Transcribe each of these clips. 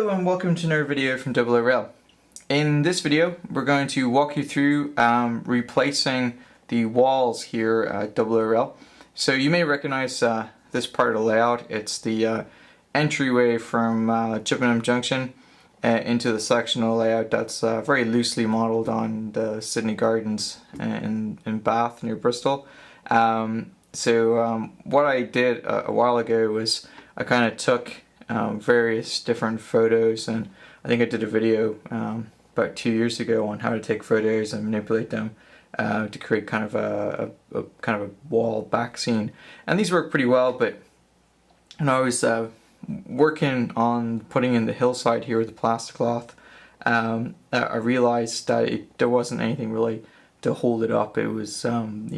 Hello and welcome to another video from oorail. In this video we're going to walk you through replacing the walls here at oorail. So you may recognize this part of the layout. It's the entryway from Chippenham Junction into the sectional layout that's very loosely modelled on the Sydney Gardens in Bath near Bristol. What I did a while ago was I kind of took various different photos, and I think I did a video about 2 years ago on how to take photos and manipulate them to create kind of a wall back scene, and these work pretty well. But when I was working on putting in the hillside here with the plastic cloth, I realized that there wasn't anything really to hold it up. It was even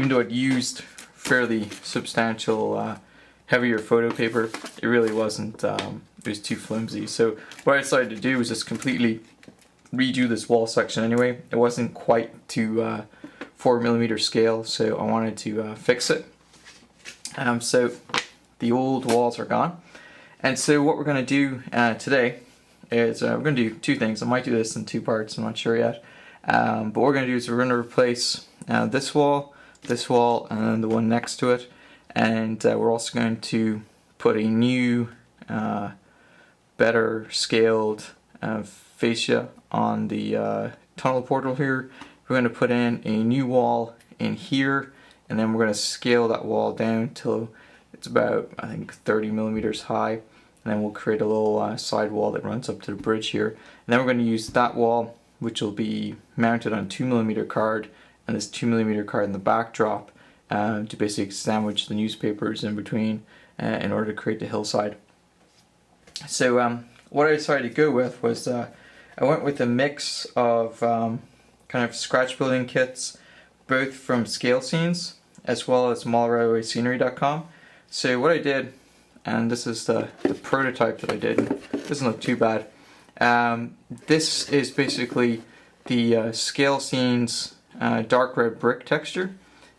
though it used fairly substantial heavier photo paper, it really wasn't, it was too flimsy. So what I decided to do was just completely redo this wall section anyway. It wasn't quite to 4mm scale, so I wanted to fix it. So the old walls are gone, and so what we're going to do today is we're going to do two things. I might do this in two parts, I'm not sure yet. But what we're going to do is we're going to replace this wall, and then the one next to it. And we're also going to put a new, better scaled fascia on the tunnel portal here. We're going to put in a new wall in here, and then we're going to scale that wall down till it's about, I think, 30mm high. And then we'll create a little side wall that runs up to the bridge here. And then we're going to use that wall, which will be mounted on 2mm card, and this 2mm card in the backdrop, to basically sandwich the newspapers in between in order to create the hillside. So what I decided to go with was I went with a mix of kind of scratch building kits, both from Scale Scenes as well as mallrailwayscenery.com. So what I did, and this is the prototype that I did, it doesn't look too bad. This is basically the Scale Scenes dark red brick texture.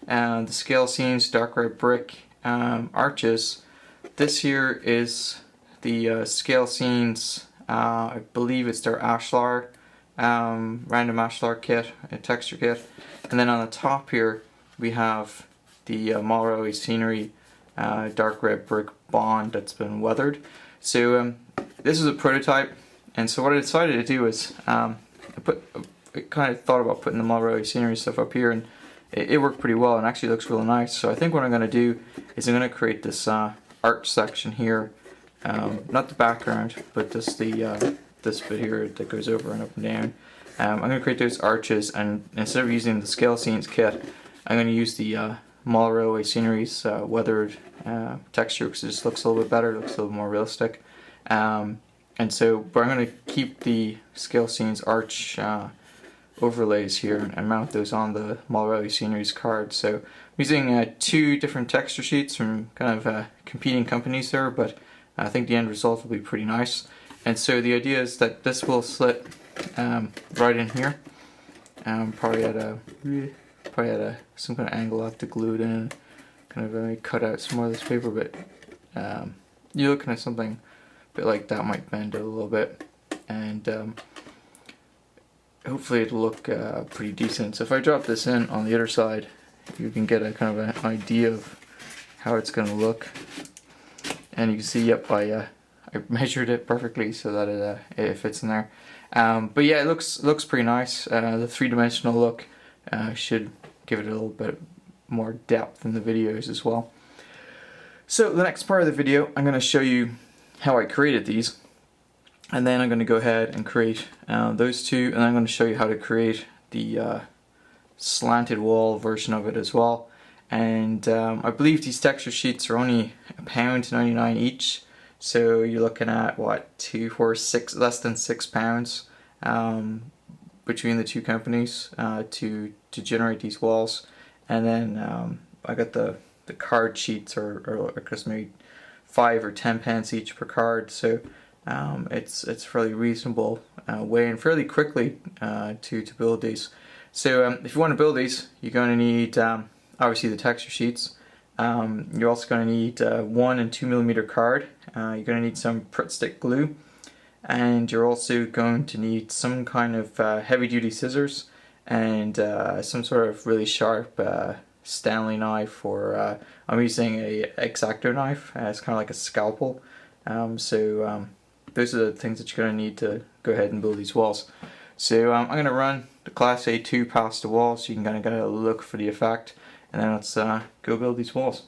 The Scale Scenes dark red brick arches. This here is the Scale Scenes, I believe it's their ashlar, random ashlar kit, a texture kit. And then on the top here we have the Mallrailway Scenery dark red brick bond that's been weathered. So this is a prototype, and so what I decided to do is I kind of thought about putting the Mallrailway Scenery stuff up here, and it worked pretty well and actually looks really nice. So I think what I'm going to do is I'm going to create this arch section here, not the background, but just the this bit here that goes over and up and down. I'm going to create those arches, and instead of using the Scale Scenes kit, I'm going to use the Mallrailway Scenery's weathered texture, because it just looks a little bit better, looks a little more realistic. And so, but I'm going to keep the Scale Scenes arch overlays here and mount those on the Mallrailway Scenery's card. So I'm using two different texture sheets from kind of competing companies there, but I think the end result will be pretty nice. And so the idea is that this will slit right in here, probably at some kind of angle. I have to glue it in, kind of cut out some more of this paper, but you're looking at something a bit like that might bend it a little bit, and hopefully it'll look pretty decent. So if I drop this in on the other side, you can get a kind of an idea of how it's going to look. And you can see, yep, I measured it perfectly so that it fits in there. But yeah, it looks pretty nice. The three-dimensional look should give it a little bit more depth in the videos as well. So the next part of the video, I'm going to show you how I created these. And then I'm going to go ahead and create those two, and I'm going to show you how to create the slanted wall version of it as well. And I believe these texture sheets are only £1.99 each, so you're looking at what, 2, 4, 6, less than £6 between the two companies to generate these walls. And then I got the card sheets are just maybe 5 or 10 pence each per card, so it's fairly reasonable way and fairly quickly to build these. So if you want to build these, you're going to need obviously the texture sheets, You're also going to need 1 and 2 millimeter card. You're going to need some Pritt stick glue, and you're also going to need some kind of heavy duty scissors and some sort of really sharp Stanley knife, or I'm using a X-Acto knife. It's kind of like a scalpel. Those are the things that you're going to need to go ahead and build these walls. So I'm going to run the Class A2 past the wall so you can kind of get a look for the effect, and then let's go build these walls.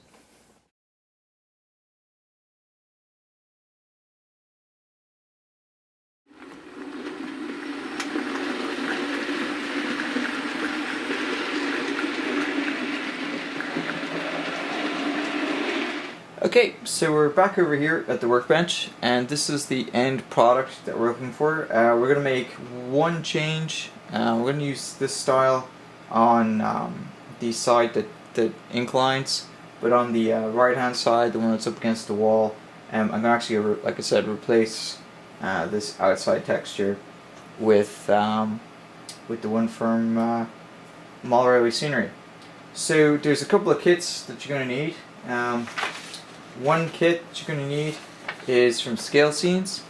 Okay, so we're back over here at the workbench, and this is the end product that we're looking for. We're going to make one change. We're going to use this style on the side that inclines, but on the right hand side, the one that's up against the wall, I'm going to actually, like I said, replace this outside texture with the one from Mall Railway Scenery. So there's a couple of kits that you're going to need. One kit you're going to need is from Scale Scenes,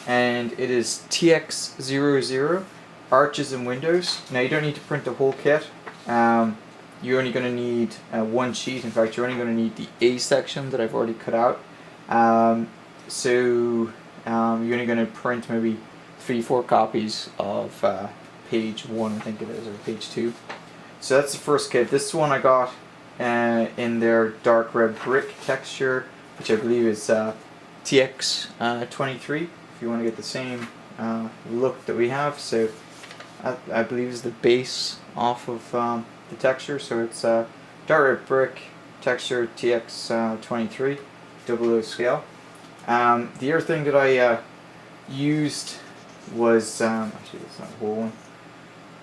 and it is TX00 Arches and Windows. Now you don't need to print the whole kit. You're only going to need one sheet. In fact, you're only going to need the A section that I've already cut out. You're only going to print maybe 3-4 copies of page 1, I think it is, or page 2. So that's the first kit. This one I got in their dark red brick texture, which I believe is TX23, if you want to get the same look that we have. So I believe is the base off of the texture. So it's dark red brick texture TX23 00 scale. The other thing that I used was actually that's not the whole one.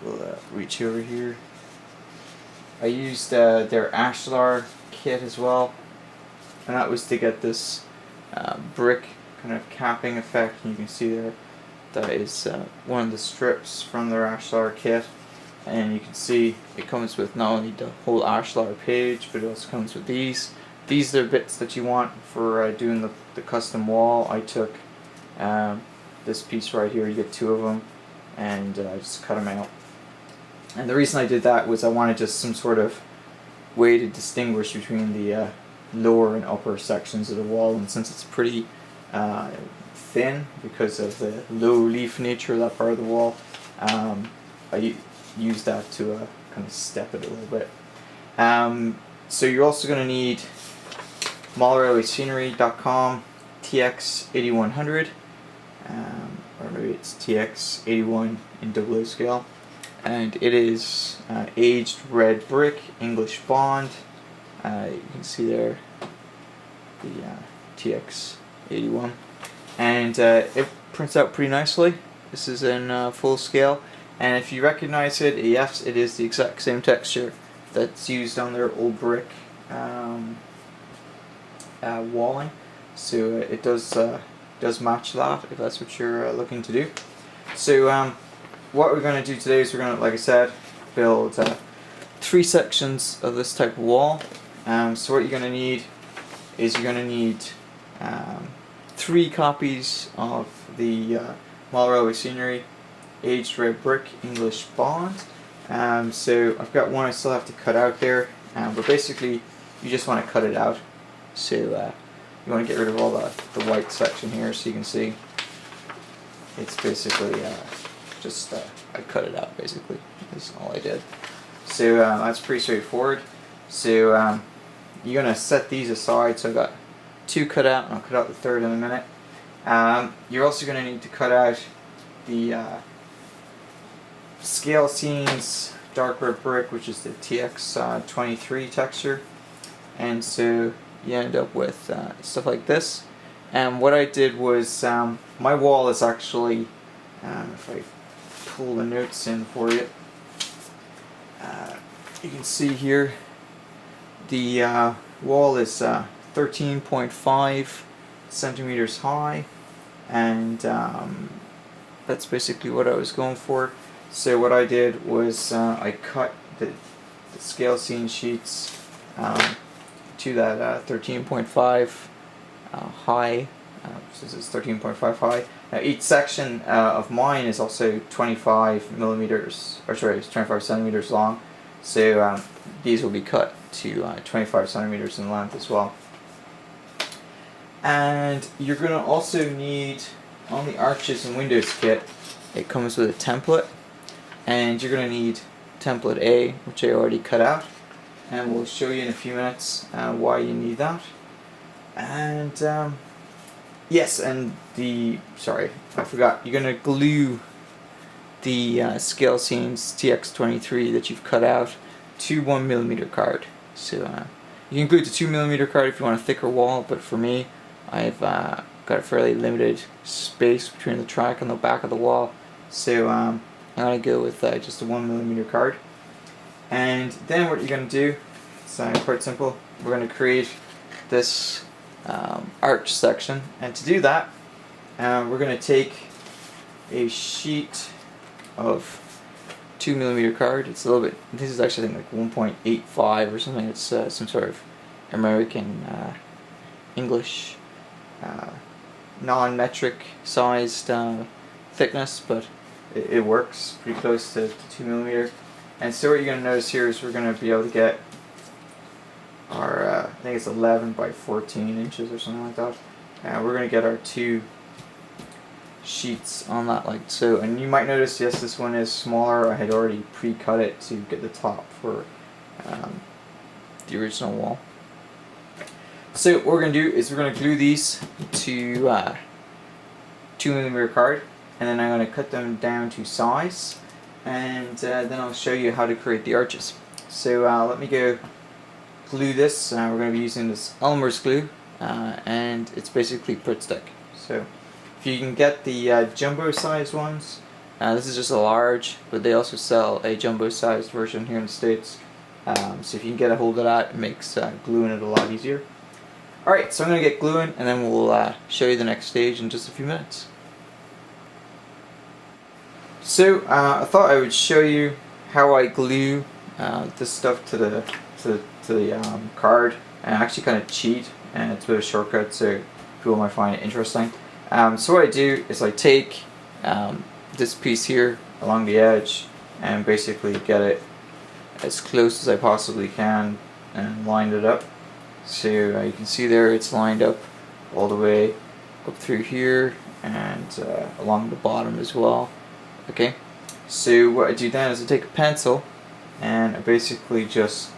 We'll reach over here. I used their Ashlar kit as well, and that was to get this brick kind of capping effect. And you can see there that is one of the strips from their Ashlar kit, and you can see it comes with not only the whole Ashlar page, but it also comes with these. These are the bits that you want for doing the custom wall. I took this piece right here, you get 2 of them, and I just cut them out. And the reason I did that was I wanted just some sort of way to distinguish between the lower and upper sections of the wall, and since it's pretty thin because of the low relief nature of that part of the wall, I used that to kind of step it a little bit. So you're also going to need mallrailwayscenery.com TX8100, or maybe it's TX81 in 00 scale. And it is aged red brick, English bond. You can see there the TX81, and it prints out pretty nicely. This is in full scale, and if you recognize it, yes, it is the exact same texture that's used on their old brick walling. So it does match that, if that's what you're looking to do. So what we're going to do today is we're going to, like I said, build 3 sections of this type of wall. So what you're going to need is you're going to need 3 copies of the Mall Railway Scenery aged red brick English bond. So I've got one I still have to cut out there, but basically you just want to cut it out. So you want to get rid of all the white section here, so you can see it's basically just I cut it out basically. That's all I did. So that's pretty straightforward. So you're gonna set these aside. So I got 2 cut out, and I'll cut out the 3rd in a minute. You're also gonna need to cut out the Scale Scenes dark red brick, which is the TX23 texture, and so you end up with stuff like this. And what I did was my wall is actually, if I pull the notes in for you, you can see here the wall is 13.5 centimeters high, and that's basically what I was going for. So what I did was I cut the scale scene sheets to that 13.5 high. This is 13.5 high. Now each section of mine is also 25 millimeters, or sorry, it's 25 centimeters long. So these will be cut to 25 centimeters in length as well. And you're going to also need, on the arches and windows kit, it comes with a template, and you're going to need template A, which I already cut out, and we'll show you in a few minutes why you need that. And yes, and sorry, I forgot, you're going to glue the scale scenes TX23 that you've cut out to 1mm card. So you can glue it to 2mm card if you want a thicker wall, but for me, I've got a fairly limited space between the track and the back of the wall, so I'm going to go with just a 1mm card. And then what you're going to do, it's quite simple, we're going to create this arch section, and to do that we're going to take a sheet of 2mm card. It's a little bit, this is actually I think like 1.85 or something. It's some sort of American English non-metric sized thickness, but it works pretty close to 2mm. And so what you're going to notice here is we're going to be able to get our I think it's 11 by 14 inches or something like that. We're going to get our two sheets on that like so, and you might notice, yes, this one is smaller. I had already pre-cut it to get the top for the original wall. So what we're going to do is we're going to glue these to 2mm card, and then I'm going to cut them down to size, and then I'll show you how to create the arches. So let me go glue this. We're going to be using this Elmer's glue, and it's basically Pritt stick. So if you can get the jumbo size ones, this is just a large, but they also sell a jumbo sized version here in the States. So if you can get a hold of that, it makes gluing it a lot easier. Alright, so I'm going to get gluing, and then we'll show you the next stage in just a few minutes. So I thought I would show you how I glue this stuff to the card, and I actually kind of cheat, and it's a bit of a shortcut, so people might find it interesting. So what I do is I take this piece here along the edge and basically get it as close as I possibly can and line it up. So you can see there it's lined up all the way up through here and along the bottom as well. Okay, so what I do then is I take a pencil and I basically just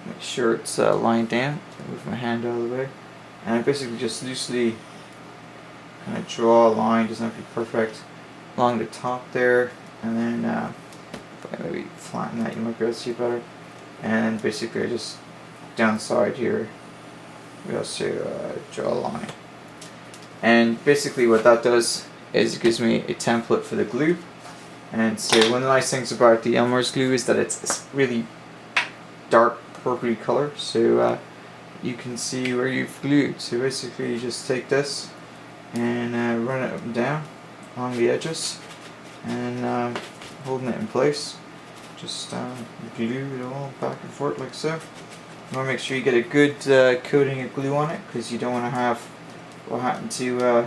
make sure it's lined down. Move my hand out of the way, and I basically just loosely kind of draw a line, doesn't have to be perfect, along the top there, and then if I maybe flatten that, you might be able to see better. And basically I just down the side here we also draw a line, and basically what that does is it gives me a template for the glue. And so one of the nice things about the Elmer's glue is that it's really dark purpley color, so you can see where you've glued. So basically you just take this and run it up and down along the edges, and holding it in place, just glue it all back and forth like so. You want to make sure you get a good coating of glue on it, because you don't want to have what happened to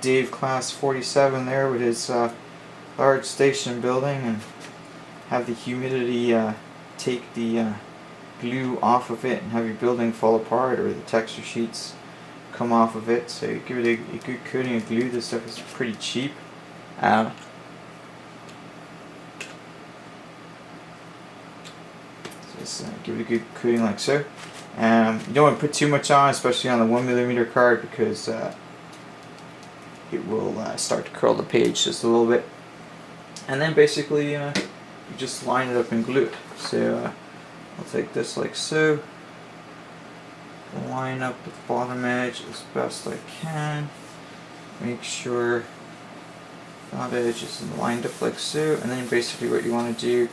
Dave Class 47 there with his large station building, and have the humidity take the glue off of it and have your building fall apart, or the texture sheets come off of it. So give it a good coating of glue. This stuff is pretty cheap. Just give it a good coating like so. You don't want to put too much on, especially on the 1mm card, because it will start to curl the page just a little bit. And then basically you just line it up and glue it. So I'll take this like so, line up the bottom edge as best I can, make sure that edge is lined up like so, and then basically what you want to do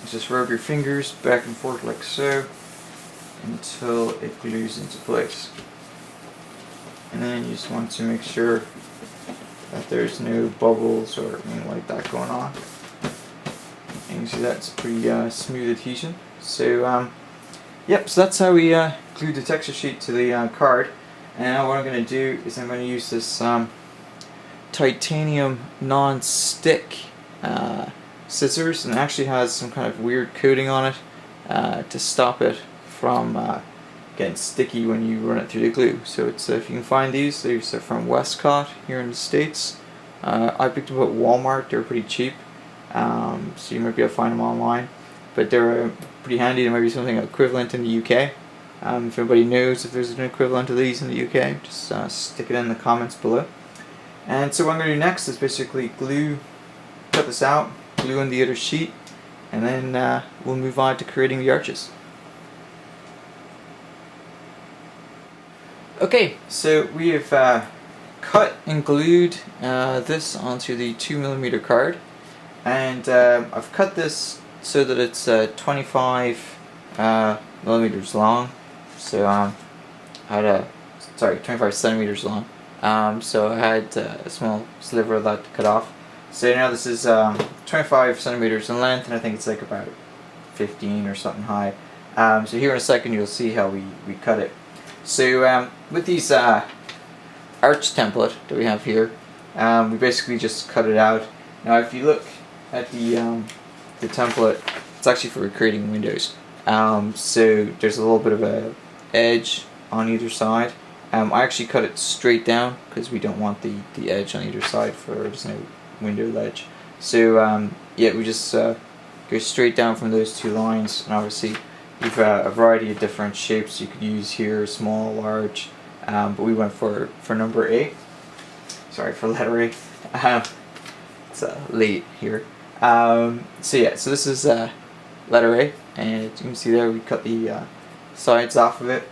is just rub your fingers back and forth like so until it glues into place. And then you just want to make sure that there's no bubbles or anything like that going on. And you can see that's pretty smooth adhesion. So Yep, so that's how we glued the texture sheet to the card. And now what I'm going to do is I'm going to use this titanium non-stick scissors, and it actually has some kind of weird coating on it to stop it from getting sticky when you run it through the glue. So it's if you can find these are from Westcott here in the States. I picked them up at Walmart. They're pretty cheap, so you might be able to find them online. But they're pretty handy. There might be something equivalent in the UK. If anybody knows if there's an equivalent of these in the UK, just stick it in the comments below. And so what I'm going to do next is basically cut this out, glue on the other sheet, and then we'll move on to creating the arches. Okay, so we have cut and glued this onto the 2mm card, and I've cut this so that it's 25 millimeters long. So I had 25 centimeters long. So I had a small sliver of that to cut off. So now this is 25 centimeters in length, and I think it's like about 15 or something high. So here in a second you'll see how we cut it. So with these arch template that we have here, we basically just cut it out. Now if you look at the template, it's actually for creating windows. So there's a little bit of a edge on either side. I actually cut it straight down because we don't want the edge on either side for there's no window ledge. So yeah, we just go straight down from those two lines, and obviously you've a variety of different shapes you could use here, small, large, but we went for number A. Sorry, for letter A. It's late here. So yeah, so this is letter A, and you can see there we cut the sides off of it,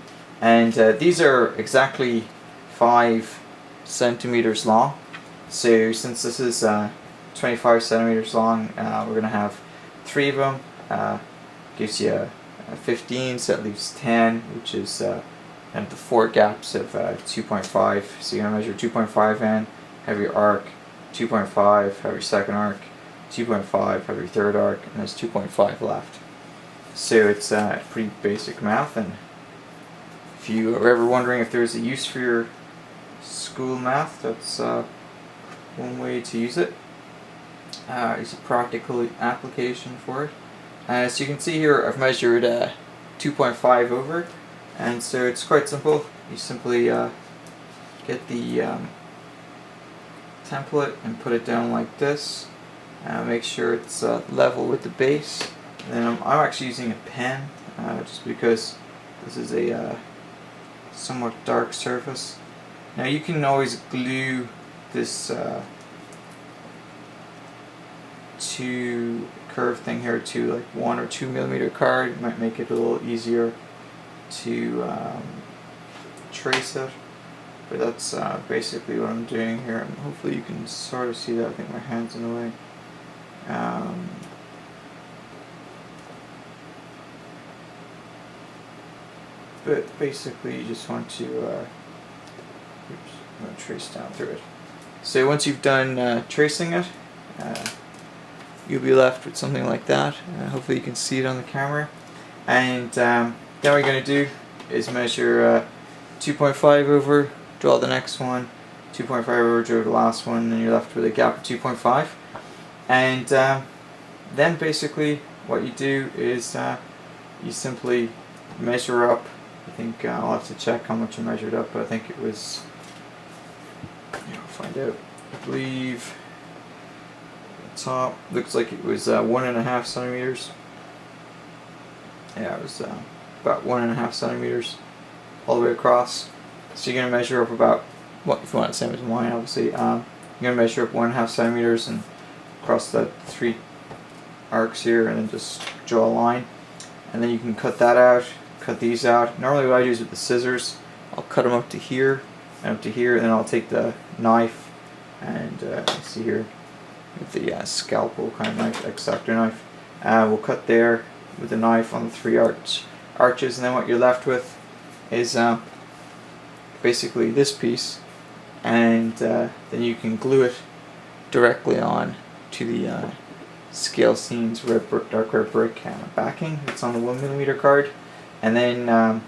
and these are exactly 5 centimeters long. So since this is 25 centimeters long, we're going to have 3 of them. Gives you 15, so that leaves 10, which is and the 4 gaps of 2.5. So you're going to measure 2.5 in, have your arc, 2.5, have your second arc, 2.5, have your third arc, and there's 2.5 left. So it's pretty basic math, and if you are ever wondering if there's a use for your school math, that's one way to use it. It's a practical application for it. So you can see here I've measured 2.5 over, and so it's quite simple. You simply get the template and put it down like this. Make sure it's level with the base. And then I'm actually using a pen just because this is a somewhat dark surface. Now you can always glue this to curve thing here to like 1 or 2 millimeter card. It might make it a little easier to trace it, but that's basically what I'm doing here, and hopefully you can sort of see that. I think my hand's in the way. But basically you just want to oops, I'm going to trace down through it. So once you've done tracing it, you'll be left with something like that. Hopefully you can see it on the camera. And then what you're going to do is measure 2.5 over, draw the next one, 2.5 over, draw the last one, and you're left with a gap of 2.5. And then basically what you do is you simply measure up. I think I'll have to check how much I measured up, but I think it was, I'll find out. I believe the top looks like it was 1.5 centimeters. Yeah, it was about 1.5 centimeters all the way across. So you're going to measure up about, well, if you want the same as mine, obviously, you're going to measure up 1.5 centimeters and across the 3 arcs here, and then just draw a line. And then you can cut that out, cut these out. Normally what I do is with the scissors, I'll cut them up to here and up to here, and then I'll take the knife and see here with the scalpel kind of knife, X-Acto knife. We'll cut there with the knife on the 3 arches, and then what you're left with is basically this piece, and then you can glue it directly on to the Scale Scenes dark red brick backing. It's on the 1mm card. and then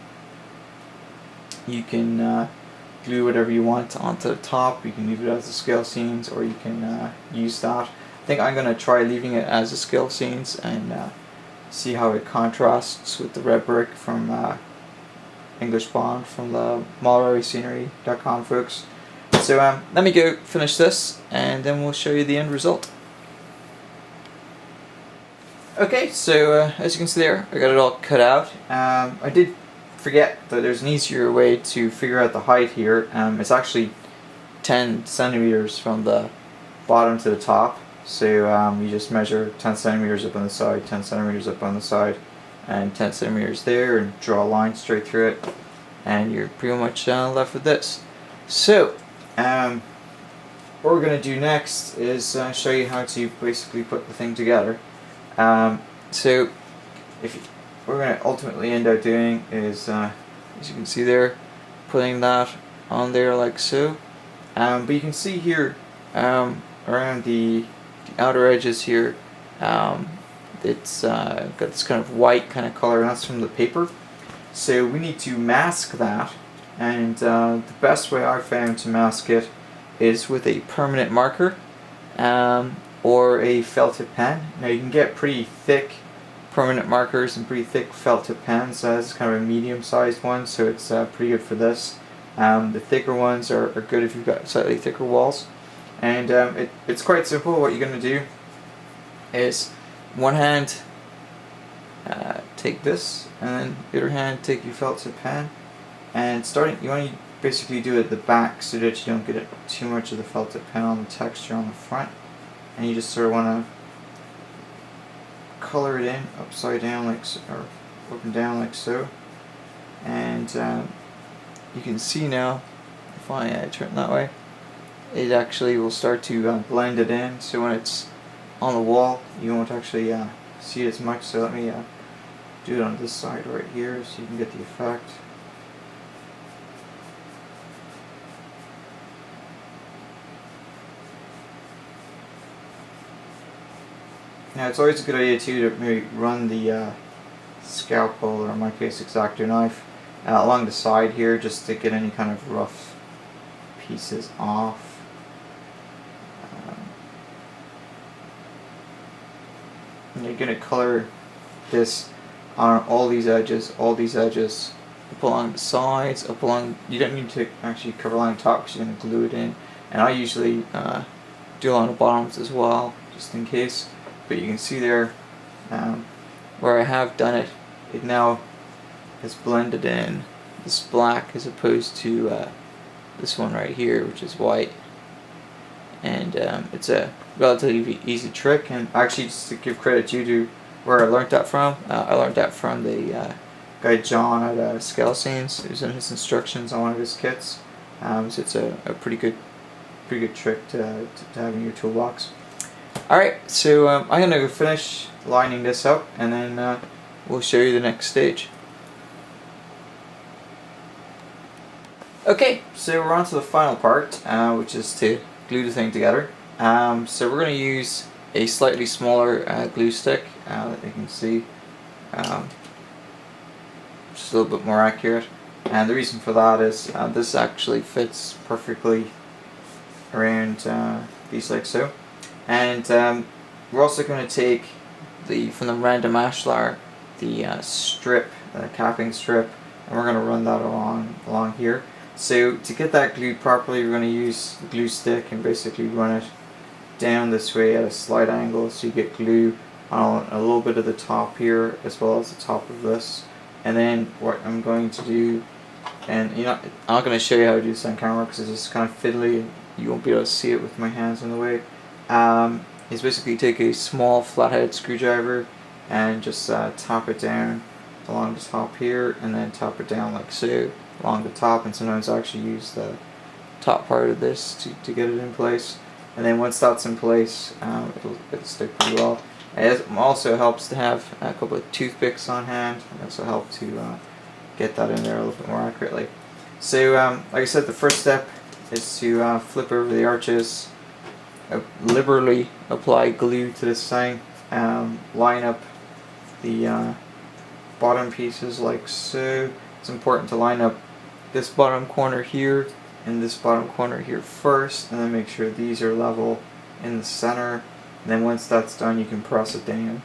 you can glue whatever you want onto the top. You can leave it as the scale scenes, or you can use that. I think I'm going to try leaving it as the scale scenes and see how it contrasts with the red brick from English Bond from the mulberryscenery.com folks. So let me go finish this and then we'll show you the end result. Okay, so as you can see there, I got it all cut out. I did forget that there's an easier way to figure out the height here. It's actually 10 centimeters from the bottom to the top. So you just measure 10 centimeters up on the side, 10 centimeters up on the side, and 10 centimeters there, and draw a line straight through it, and you're pretty much left with this. So what we're going to do next is show you how to basically put the thing together. So what we're going to ultimately end up doing is, as you can see there, putting that on there like so. But you can see here around the outer edges here, it's got this kind of white kind of color, and that's from the paper. So we need to mask that, and the best way I've found to mask it is with a permanent marker or a felt tip pen. Now you can get pretty thick permanent markers and pretty thick felt tip pens. This is kind of a medium sized one, so it's pretty good for this. The thicker ones are good if you've got slightly thicker walls. And it's quite simple. What you're going to do is one hand take this, and then the other hand take your felt tip pen, and you want to basically do it at the back so that you don't get too much of the felt tip pen on the texture on the front, and you just sort of want to color it in upside down like so, or up and down like so. And you can see now, if I turn it that way, it actually will start to blend it in, so when it's on the wall you won't actually see it as much. So let me do it on this side right here so you can get the effect. Now it's always a good idea too to maybe run the scalpel, or in my case X-Acto knife, along the side here, just to get any kind of rough pieces off. And you're going to color this on all these edges, up along the sides, up along. You don't need to actually cover along the top because you're going to glue it in. And I usually do along the bottoms as well, just in case. But you can see there where I have done it, it now has blended in this black as opposed to this one right here, which is white. And it's a relatively easy trick, and actually, just to give credit to where I learned that from, I learned that from the guy John at Scale Scenes. It was in his instructions on one of his kits. So it's a pretty good trick to have in your toolbox. Alright, so I'm going to finish lining this up, and then we'll show you the next stage. Okay, so we're on to the final part, which is to glue the thing together. So we're going to use a slightly smaller glue stick that you can see, just a little bit more accurate. And the reason for that is this actually fits perfectly around these like so. And we're also going to take from the random ashlar, the strip, the capping strip, and we're going to run that along here. So to get that glued properly, we're going to use the glue stick and basically run it down this way at a slight angle, so you get glue on a little bit of the top here as well as the top of this. And then what I'm going to do, and I'm not going to show you how to do this on camera because it's just kind of fiddly and you won't be able to see it with my hands in the way, is basically take a small flathead screwdriver and just tap it down along the top here, and then tap it down like so along the top, and sometimes I actually use the top part of this to get it in place. And then once that's in place, it'll stick pretty well. It also helps to have a couple of toothpicks on hand, and also help to get that in there a little bit more accurately. So like I said, the first step is to flip over the arches, liberally apply glue to this thing, line up the bottom pieces like so. It's important to line up this bottom corner here and this bottom corner here first, and then make sure these are level in the center. And then once that's done, you can press it down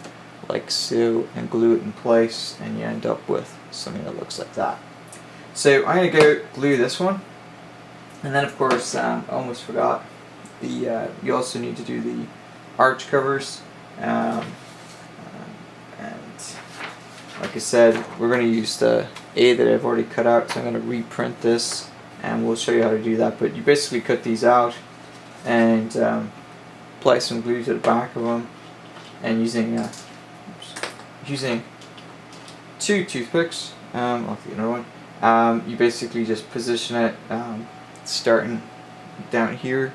like so and glue it in place, and you end up with something that looks like that. So I'm going to go glue this one, and then of course I almost forgot, you also need to do the arch covers, and like I said, we're going to use the A that I've already cut out, so I'm going to reprint this and we'll show you how to do that. But you basically cut these out and apply some glue to the back of them, and using two toothpicks, I'll get another one, you basically just position it starting down here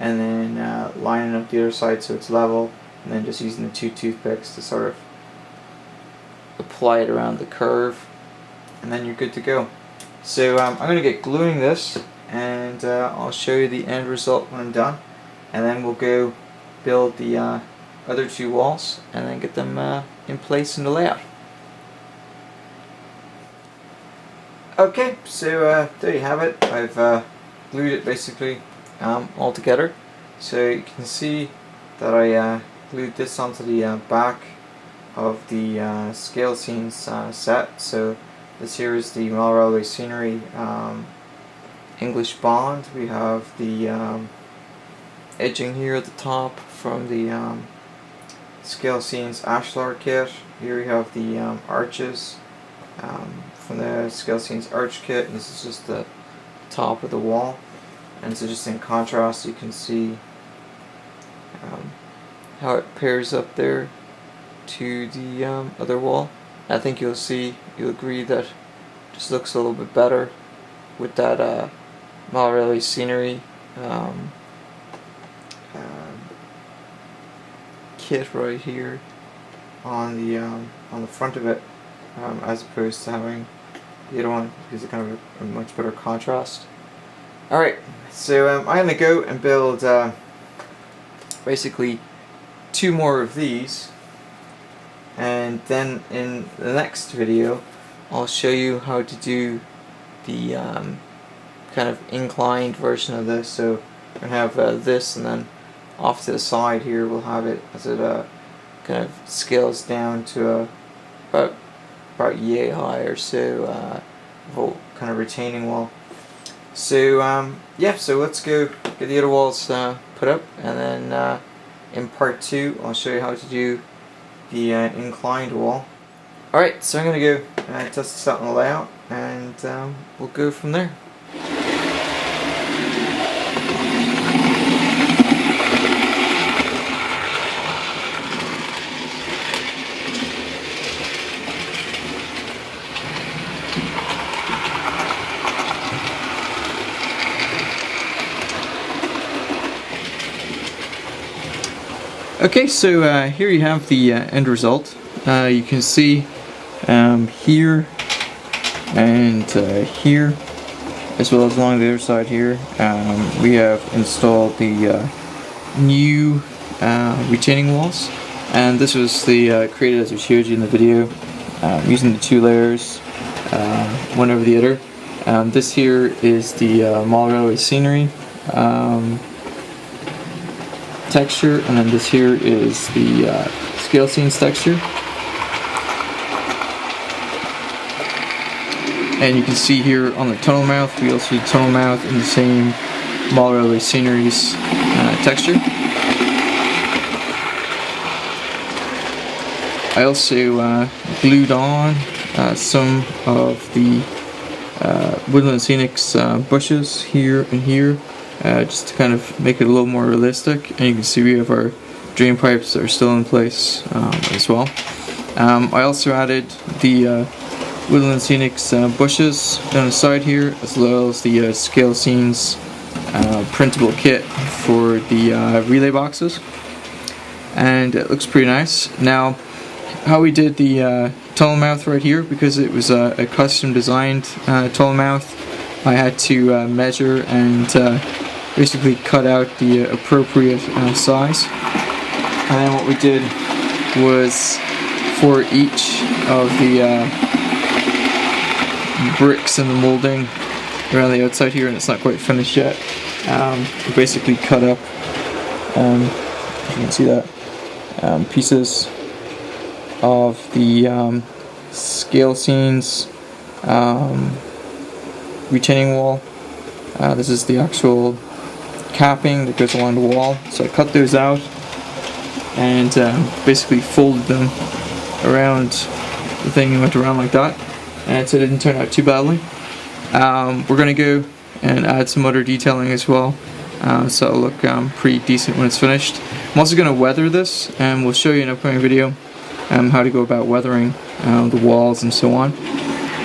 and then lining up the other side so it's level, and then just using the two toothpicks to sort of apply it around the curve, and then you're good to go. So I'm going to get gluing this, and I'll show you the end result when I'm done, and then we'll go build the other two walls and then get them in place in the layout. Okay, so there you have it. I've glued it basically all together. So you can see that I glued this onto the back of the scale scenes set. So this here is the Mile Railway Scenery English Bond. We have the edging here at the top from the Scale Scenes Ashlar kit. Here we have the arches from the Scale Scenes Arch kit, and this is just the top of the wall. And so just in contrast, you can see how it pairs up there to the other wall. I think you'll agree that it just looks a little bit better with that Mile Railway Scenery kit right here on the front of it, as opposed to having the other one, because it's kind of a much better contrast. Alright, so I'm going to go and build basically two more of these, and then in the next video I'll show you how to do the kind of inclined version of this. So we're going to have this, and then off to the side here we'll have it as it kind of scales down to about yay high or so, kind of retaining wall. So yeah, so let's go get the other walls put up, and then in part 2 I'll show you how to do the inclined wall. Alright, so I'm going to go test this out in the layout, and we'll go from there. Okay, so here you have the end result. You can see here and here, as well as along the other side here, we have installed the new retaining walls, and this was created as we showed you in the video, using the two layers, one over the other. This here is the Mile Railway Scenery texture, and then this here is the Scale Scenes texture. And you can see here on the tunnel mouth, we also do tunnel mouth in the same Mile Railway Scenery's texture. I also glued on some of the Woodland Scenics bushes here and here, just to kind of make it a little more realistic. And you can see we have our drain pipes that are still in place as well. I also added the Woodland Scenics bushes down the side here, as well as the Scale Scenes printable kit for the relay boxes, and it looks pretty nice. Now, how we did the tunnel mouth right here, because it was a custom designed tunnel mouth, I had to measure and basically cut out the appropriate size. And then what we did was for each of the bricks in the molding around the outside here, and it's not quite finished yet. We basically cut up, if you can see that, pieces of the scale scenes retaining wall. This is the actual capping that goes along the wall, so I cut those out and basically folded them around the thing and went around like that, and so it didn't turn out too badly. We're going to go and add some other detailing as well, so it'll look pretty decent when it's finished. I'm also going to weather this, and we'll show you in an upcoming video how to go about weathering the walls and so on.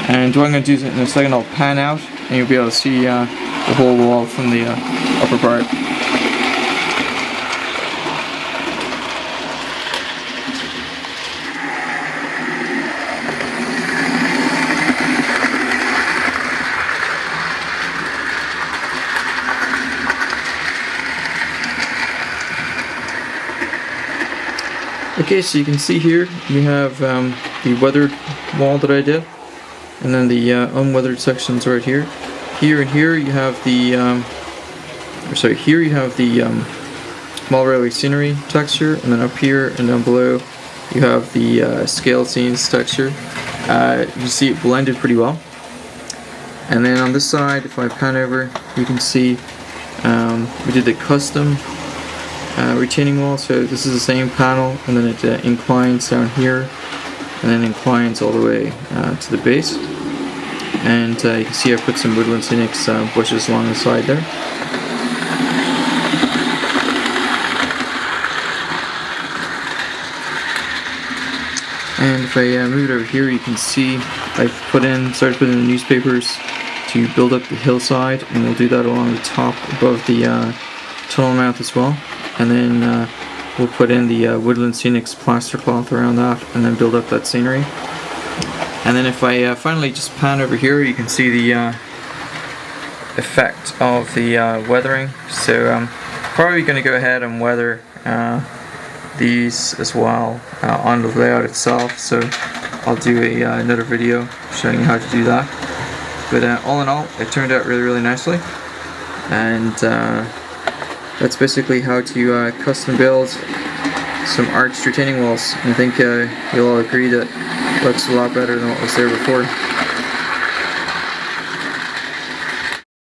And what I'm going to do is in a second I'll pan out and you'll be able to see the whole wall from the upper part. Okay, so you can see here you have the weathered wall that I did, and then the unweathered sections right here. Here and here you have the here you have the small railway scenery texture, and then up here and down below you have the scale scenes texture. You see it blended pretty well. And then on this side, if I pan over, you can see we did the custom retaining wall. So this is the same panel, and then it inclines down here and then inclines all the way to the base. And you can see I put some woodland scenics bushes along the side there. And if I move it over here, you can see I've started putting in the newspapers to build up the hillside, and we'll do that along the top above the tunnel mouth as well. And then we'll put in the woodland scenics plaster cloth around that, and then build up that scenery. And then if I finally just pan over here, you can see the effect of the weathering. So probably going to go ahead and weather these as well on the layout itself. So I'll do another video showing you how to do that. But all in all, it turned out really nicely. And that's basically how to custom build some arched retaining walls. And I think you'll all agree that it looks a lot better than what was there before.